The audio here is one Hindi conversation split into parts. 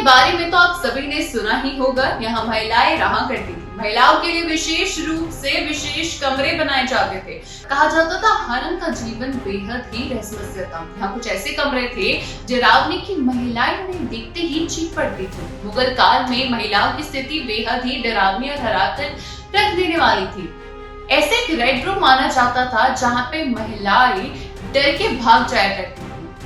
बारे में तो आप सभी ने सुना ही होगा। यहाँ महिलाएं रहा करती थी। महिलाओं के लिए विशेष रूप से विशेष कमरे बनाए जाते थे। कहा जाता था हरम का जीवन बेहद ही रहस्यमय था। यहाँ कुछ ऐसे कमरे थे डरावनी की महिलाएं उन्हें देखते ही चीख पड़ती थी। मुगल काल में महिलाओं की स्थिति बेहद ही डरावनी और हराकर रख देने वाली थी। ऐसे एक रेड रूम माना जाता था जहाँ पे महिलाएं डर के भाग जाया करती।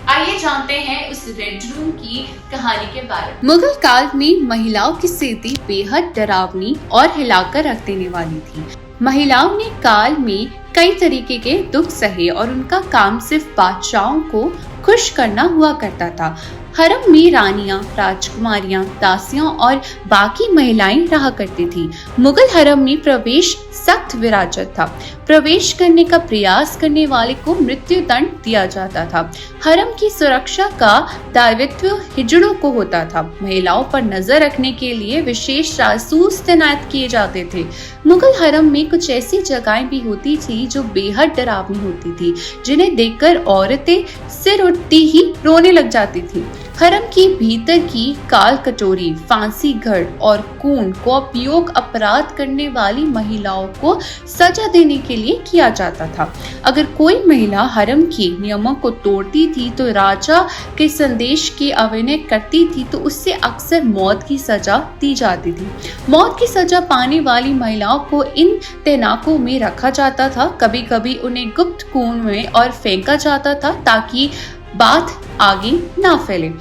आइए जानते हैं उस रेड रूम की कहानी के बारे में। मुगल काल में महिलाओं की स्थिति बेहद डरावनी और हिलाकर रख देने वाली थी। महिलाओं ने काल में कई तरीके के दुख सहे और उनका काम सिर्फ बादशाहों को खुश करना हुआ करता था। हरम में रानियां, राजकुमारियां, दासियां और बाकी महिलाएं रहा करती थी। मुगल हरम में प्रवेश सख्त विरासत था। प्रवेश करने का प्रयास करने वाले को मृत्यु दंड दिया जाता था। हरम की सुरक्षा का दायित्व हिजड़ों को होता था। महिलाओं पर नजर रखने के लिए विशेष जासूस तैनात किए जाते थे। मुगल हरम में कुछ ऐसी जगहें भी होती थी जो बेहद डरावनी होती थी, जिन्हें देखकर औरतें सिर उठती ही रोने लग जाती थी। हरम की भीतर की काल कटोरी, फांसी घर और खून को उपयोग अपराध करने वाली महिलाओं को सजा देने के लिए किया जाता था। अगर कोई महिला हरम के नियमों को तोड़ती थी तो राजा के संदेश की अवहेलना करती थी तो उससे अक्सर मौत की सजा दी जाती थी। मौत की सजा पाने वाली महिलाओं को इन तैनाकों में रखा जाता था। कभी कभी उन्हें गुप्त कुएं में और फेंका जाता था ताकि बात आगे ना फैले।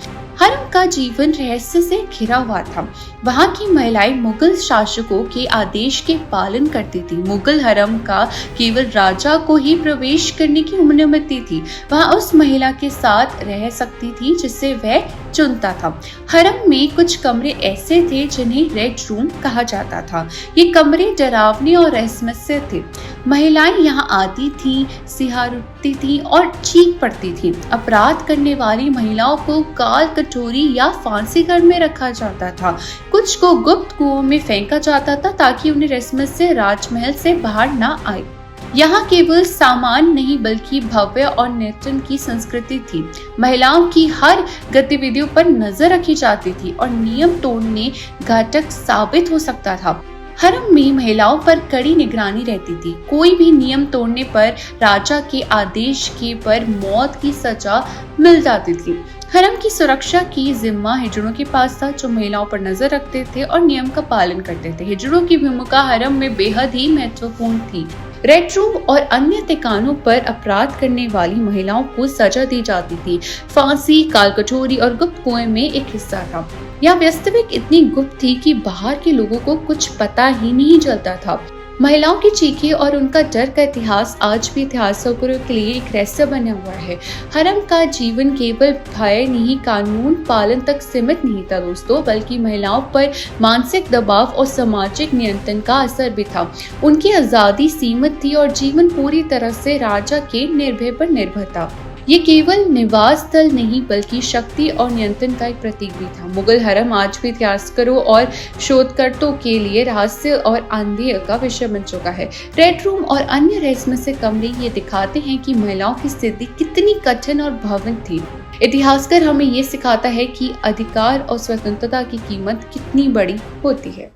हरम का जीवन रहस्य से घिरा हुआ था। वहाँ की महिलाएं मुगल शासकों के आदेश के पालन करती थी। मुगल हरम का केवल राजा को ही प्रवेश करने की अनुमति थी। वहाँ उस महिला के साथ रह सकती थी जिसे वह चुनता था। हरम में कुछ कमरे ऐसे थे जिन्हें रेड रूम कहा जाता था। ये कमरे डरावने और रहस्यमय थे। महिलाएं यहाँ आती थीं, सिहार उठती थीं और चीख पड़ती थीं। अपराध करने वाली महिलाओं को काल कटोरी या फांसी घर में रखा जाता था। कुछ को गुप्त कुओं में फेंका जाता था ताकि उन्हें रहस्यमय से राजमहल से बाहर ना आए। यहाँ केवल सामान नहीं बल्कि भव्य और नियंत्रण की संस्कृति थी। महिलाओं की हर गतिविधियों पर नजर रखी जाती थी और नियम तोड़ने घातक साबित हो सकता था। हरम में महिलाओं पर कड़ी निगरानी रहती थी। कोई भी नियम तोड़ने पर राजा के आदेश के पर मौत की सजा मिल जाती थी। हरम की सुरक्षा की जिम्मा हिजड़ों के पास था, जो महिलाओं पर नजर रखते थे और नियम का पालन करते थे। हिजड़ों की भूमिका हरम में बेहद ही महत्वपूर्ण थी। रेड रूम और अन्य ठिकानों पर अपराध करने वाली महिलाओं को सजा दी जाती थी। फांसी, काल कटोरी और गुप्त कुएं में एक हिस्सा था। यह वास्तविक इतनी गुप्त थी कि बाहर के लोगों को कुछ पता ही नहीं चलता था। महिलाओं की चीखें और उनका डर का इतिहास आज भी इतिहासकारों के लिए एक रहस्य बना हुआ है। हरम का जीवन केवल भय नहीं, कानून पालन तक सीमित नहीं था दोस्तों, बल्कि महिलाओं पर मानसिक दबाव और सामाजिक नियंत्रण का असर भी था। उनकी आजादी सीमित थी और जीवन पूरी तरह से राजा के निर्भय पर निर्भर था। ये केवल निवास स्थल नहीं बल्कि शक्ति और नियंत्रण का एक प्रतीक भी था। मुगल हरम आज भी इतिहासकारों और शोधकर्ताओं के लिए रहस्य और आंधेय का विषय बन चुका है। रेड रूम और अन्य रहस्यमय से कमरे ये दिखाते हैं कि महिलाओं की स्थिति कितनी कठिन और भयावह थी। इतिहासकार हमें ये सिखाता है कि अधिकार और स्वतंत्रता की कीमत कितनी बड़ी होती है।